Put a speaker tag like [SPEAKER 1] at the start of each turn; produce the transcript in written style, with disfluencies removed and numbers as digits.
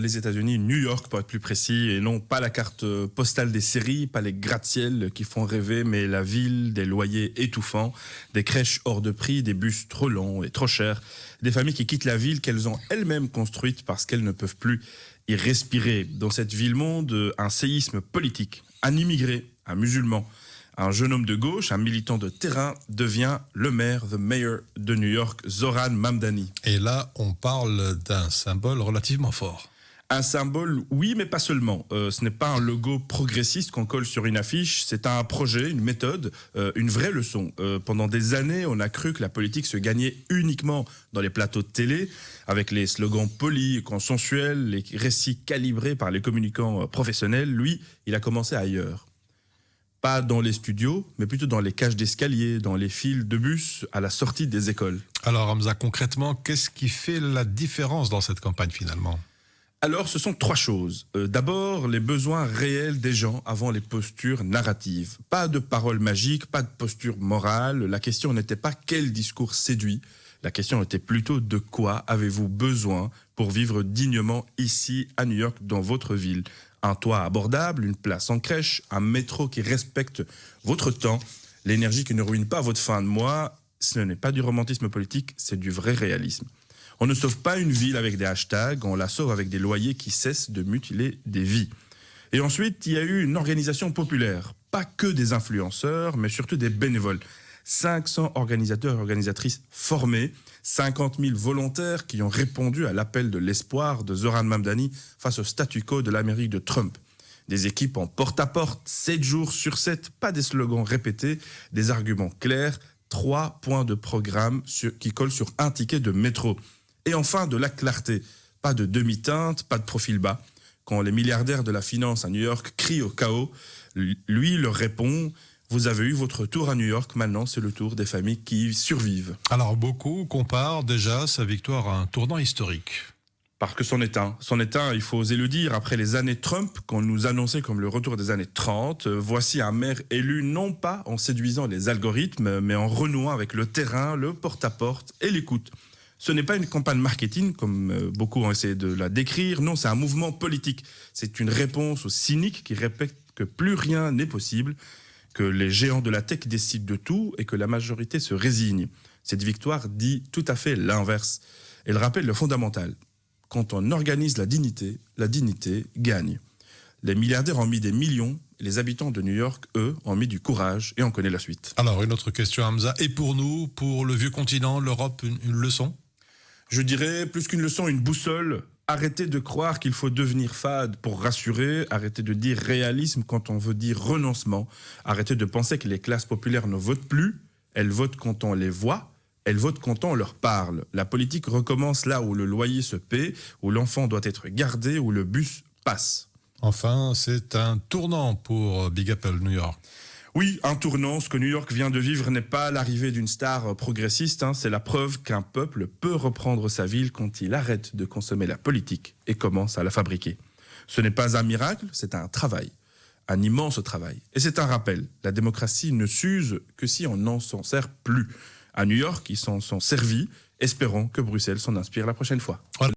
[SPEAKER 1] Les États-Unis, New York pour être plus précis, et non pas la carte postale des séries, pas les gratte-ciel qui font rêver, mais la ville, des loyers étouffants, des crèches hors de prix, des bus trop longs et trop chers, des familles qui quittent la ville qu'elles ont elles-mêmes construite parce qu'elles ne peuvent plus y respirer. Dans cette ville-monde, un séisme politique, un immigré, un musulman, un jeune homme de gauche, un militant de terrain, devient le maire, the mayor de New York, Zoran Mamdani.
[SPEAKER 2] Et là, on parle d'un symbole relativement fort.
[SPEAKER 1] Un symbole, oui, mais pas seulement. Ce n'est pas un logo progressiste qu'on colle sur une affiche, c'est un projet, une méthode, une vraie leçon. Pendant des années, on a cru que la politique se gagnait uniquement dans les plateaux de télé, avec les slogans polis, consensuels, les récits calibrés par les communicants professionnels. Lui, il a commencé ailleurs. Pas dans les studios, mais plutôt dans les cages d'escalier, dans les files de bus à la sortie des écoles.
[SPEAKER 2] Alors Hamza, concrètement, qu'est-ce qui fait la différence dans cette campagne finalement ?
[SPEAKER 1] Alors, ce sont trois choses. D'abord, les besoins réels des gens avant les postures narratives. Pas de paroles magiques, pas de posture morale. La question n'était pas quel discours séduit. La question était plutôt de quoi avez-vous besoin pour vivre dignement ici à New York, dans votre ville. Un toit abordable, une place en crèche, un métro qui respecte votre temps, l'énergie qui ne ruine pas votre fin de mois. Ce n'est pas du romantisme politique, c'est du vrai réalisme. On ne sauve pas une ville avec des hashtags, on la sauve avec des loyers qui cessent de mutiler des vies. Et ensuite, il y a eu une organisation populaire, pas que des influenceurs, mais surtout des bénévoles. 500 organisateurs et organisatrices formés, 50 000 volontaires qui ont répondu à l'appel de l'espoir de Zoran Mamdani face au statu quo de l'Amérique de Trump. Des équipes en porte-à-porte, 7 jours sur 7, pas des slogans répétés, des arguments clairs, 3 points de programme qui collent sur un ticket de métro. Et enfin, de la clarté. Pas de demi-teinte, pas de profil bas. Quand les milliardaires de la finance à New York crient au chaos, lui leur répond « Vous avez eu votre tour à New York, maintenant c'est le tour des familles qui survivent. »
[SPEAKER 2] Alors beaucoup comparent déjà sa victoire à un tournant historique.
[SPEAKER 1] Parce que c'en est un. C'en est un, il faut oser le dire, après les années Trump, qu'on nous annonçait comme le retour des années 30, voici un maire élu non pas en séduisant les algorithmes, mais en renouant avec le terrain, le porte-à-porte et l'écoute. Ce n'est pas une campagne marketing, comme beaucoup ont essayé de la décrire. Non, c'est un mouvement politique. C'est une réponse aux cyniques qui répètent que plus rien n'est possible, que les géants de la tech décident de tout et que la majorité se résigne. Cette victoire dit tout à fait l'inverse. Elle rappelle le fondamental. Quand on organise la dignité gagne. Les milliardaires ont mis des millions, et les habitants de New York, eux, ont mis du courage, et on connaît la suite.
[SPEAKER 2] Alors, une autre question, Hamza. Et pour nous, pour le vieux continent, l'Europe, une leçon ?
[SPEAKER 1] Je dirais, plus qu'une leçon, une boussole. Arrêtez de croire qu'il faut devenir fade pour rassurer. Arrêtez de dire réalisme quand on veut dire renoncement. Arrêtez de penser que les classes populaires ne votent plus. Elles votent quand on les voit. Elles votent quand on leur parle. La politique recommence là où le loyer se paie, où l'enfant doit être gardé, où le bus passe.
[SPEAKER 2] Enfin, c'est un tournant pour Big Apple New York.
[SPEAKER 1] Oui, un tournant. Ce que New York vient de vivre n'est pas l'arrivée d'une star progressiste. C'est la preuve qu'un peuple peut reprendre sa ville quand il arrête de consommer la politique et commence à la fabriquer. Ce n'est pas un miracle, c'est un travail. Un immense travail. Et c'est un rappel. La démocratie ne s'use que si on n'en s'en sert plus. À New York, ils s'en sont servis. Espérons que Bruxelles s'en inspire la prochaine fois. Voilà.